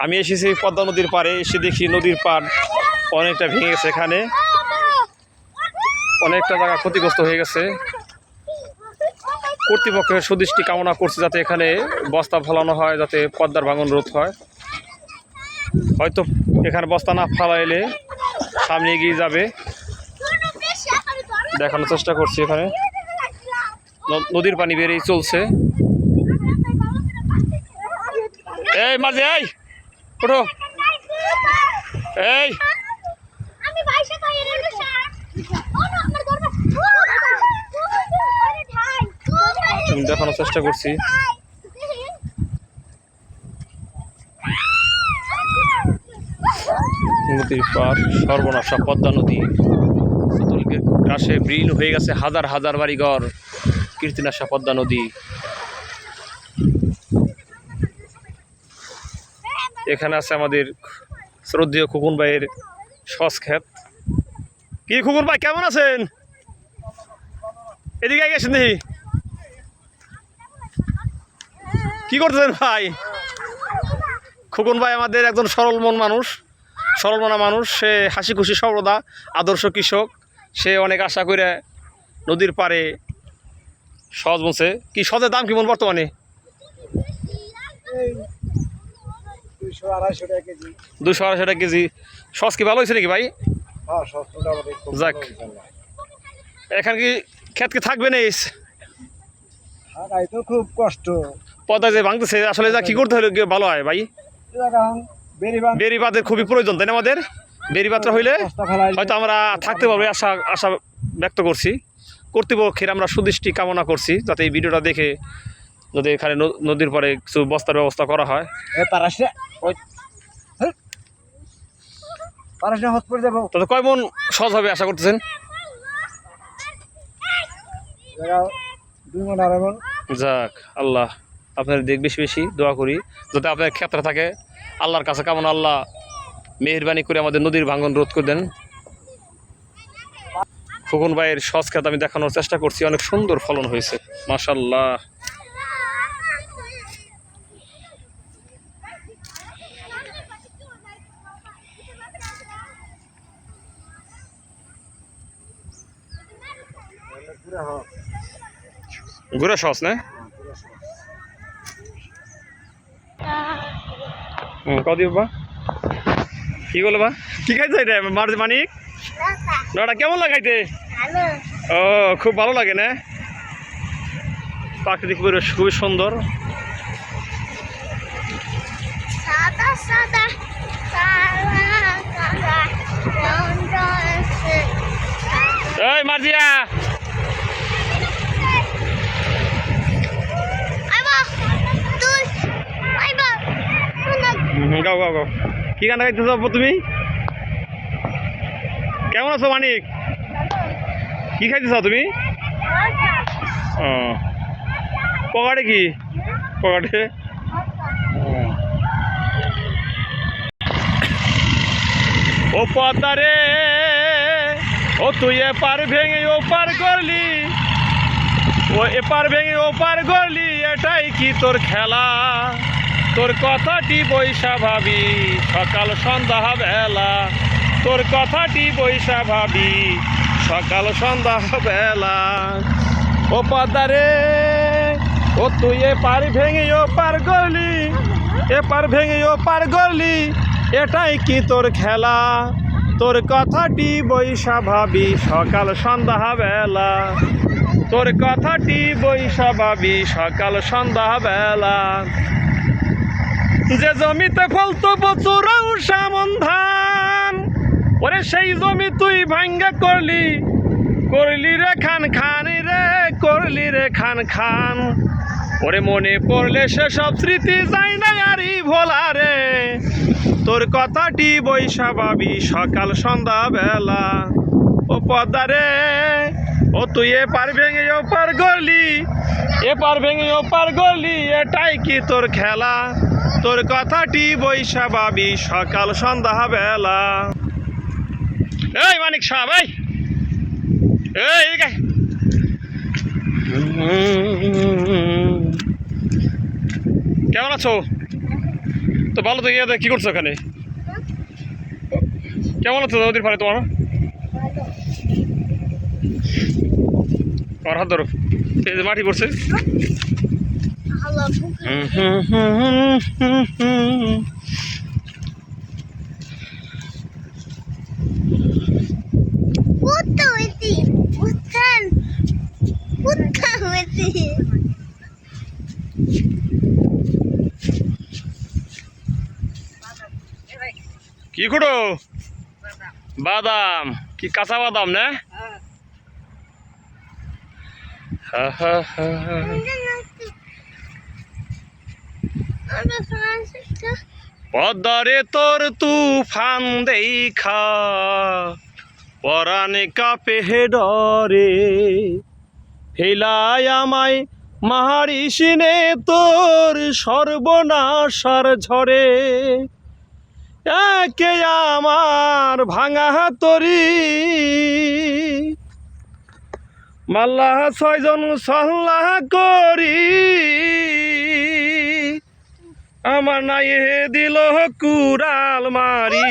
আমি এসেছি পদ্মা নদীর পাড়ে, এসে দেখি নদীর পাড় অনেকটা ভেঙে গেছে। এখানে অনেকটা জায়গা ক্ষতিগ্রস্ত হয়ে গেছে। কর্তৃপক্ষের সুদৃষ্টি কামনা করছে যাতে এখানে বস্তা ফেলানো হয়, যাতে পদ্মার ভাঙন রোধ হয়। হয়তো এখানে বস্তা না ফেলাইলে সামনে এগিয়ে যাবে, দেখানোর চেষ্টা করছি। এখানে নদীর পানি বেরিয়ে চলছে। এই মাঝে এই ওঠো, এই দেখানোর চেষ্টা করছি। নদীর পার সর্বনাশা পদ্মা নদী, গ্রাসে বিলীন হয়ে গেছে হাজার হাজার বাড়িঘর। কীর্তিনাশা পদ্মা নদী। এখানে আছে আমাদের শ্রদ্ধেয় খোকন ভাইয়ের সস ক্ষেত। কি খোকন ভাই কেমন আছেন? এদিকে গেছেন দেখি, কি করতেছেন ভাই? খোকন ভাই আমাদের একজন সরল মনা মানুষ। সে হাসি খুশি সর্বদা আদর্শ কৃষক। সে অনেক আশা করে নদীর পাড়ে সজ বলছে। কি সজের দাম কেমন বর্তমানে? 200-250 টাকা কেজি। সস কি ভালো হয়েছে নাকি ভাই? যাক, এখানে কি ক্ষেত কি থাকবে না? খুব কষ্ট পদ্মা যে ভাঙতেছে, আসলে যা কি করতে হলে ভালো হয় ভাই? বেড়িবাঁধের খুবই প্রয়োজন, তাই না? আমাদের বেড়িবাঁধটা হইলে হয়তো আমরা থাকতে পারবো, আশা ব্যক্ত করছি। কর্তৃপক্ষের আমরা সুদৃষ্টি কামনা করছি যাতে এই ভিডিওটা দেখে যদি এখানে নদীর পরে কিছু বস্তার ব্যবস্থা করা হয়। তাতে কয় মন সহজ হবে আশা করতেছেন? 2 মণ 2.5 মণ। যাক, আল্লাহ আপনার দেখ বেশি বেশি দোয়া করি যাতে আপনার ক্ষেত্রে থাকে। আল্লাহর কাছে কামনা, আল্লাহ মেহেরবানি করে আমাদের নদীর ভাঙন রোধ করে দেন। খোকন ভাইয়ের সস ক্ষেত আমি দেখানোর চেষ্টা করছি, অনেক সুন্দর ফলন হয়েছে মাশাআল্লাহ। গুড়া সস না? কদি বাবা কি বলো বা? কি খাইছে এটা মানিক? নটা কেমন লাগাইতে? ও খুব ভালো লাগে না? প্রাকৃতিক পরিবেশ খুবই সুন্দর। এই মার্জিয়া, গাও গাও গাও। কি গান গাইতে যাবো তুমি? কেমন আছো মানিক? কি খাইতে চাও তুমি? ও পকেটে কি? পকেটে ও পদ্মা রে, ও তুই এপার ভেঙে ওপার করলি, ও এপার ভেঙে ওপার করলি, এটাই কি তোর খেলা? তোর কথাটি বৈশা ভাবি সকাল সন্ধ্যা বেলা, তোর কথাটি বৈশা ভাবি সকাল সন্ধ্যা বেলা। ও পদ্মা রে, ও তুই এপার ভেঙে ওপার করলি, এপার ভেঙে ওপার করলি, এটাই কি তোর খেলা? তোর কথাটি বৈশা ভাবি সকাল সন্ধ্যা বেলা, তোর কথাটি বৈশা ভাবি সকাল সন্ধ্যা বেলা। যে জমিতে ফলতো প্রচুর সামন ধান, ওরে সেই জমি তুই ভাঙ্গা করলি, করলি রে খান খান রে, করলি রে খান খান। ওরে মনে পড়লে সেসব স্মৃতি যায় না আরই ভোলা রে, তোর কথাটি বৈশা ভাবি সকাল সন্ধ্যা বেলা। ও পদ্মা রে, ও তুই এপার ভেঙে ওপার গলি, এপার ভেঙে ওপার গলি, এটাই কি তোর খেলা? তোর কথাটি বৈশা ভাবি সকাল সন্ধ্যা বেলা। এই মানিক সাহেব, এই কেমন আছো? তো ভালো তো ইয়ে কি করছো এখানে? কেমন আছো নদীর পাড়ে তোমার? আমার হাত ধরো, এই যে মাটি পড়ছে। কি খুঁড়ো? বাদাম? কি কাঁচা বাদাম না? পদ্মারে তোর তুফান দেখা পরাণে কাপে ডরে, ফেলায় আমায় মারিসিনে তোর সর্বনাশার ঝরে। একে আমার ভাঙা তরি মাল্লা ছয়জন সল্লাহ করি, আমার নাইয়ে দিল কুড়াল মারি,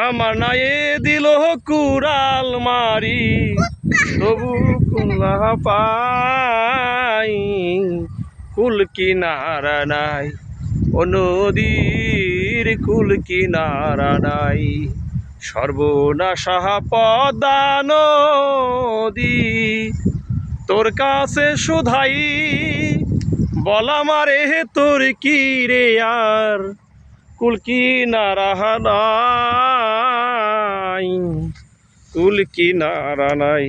আমার নাইয়ে দিল কুড়াল মারি, তবু কুল্লা পাই কুল কিনারা নাই, ও নদীর কুল কিনারা নাই। সর্বনাশা পদ্মা নদী তোর কাছে শুধাই, বলা মারে তোর কি রে আর কুল কিনারা নাই, কুল কিনারা নাই।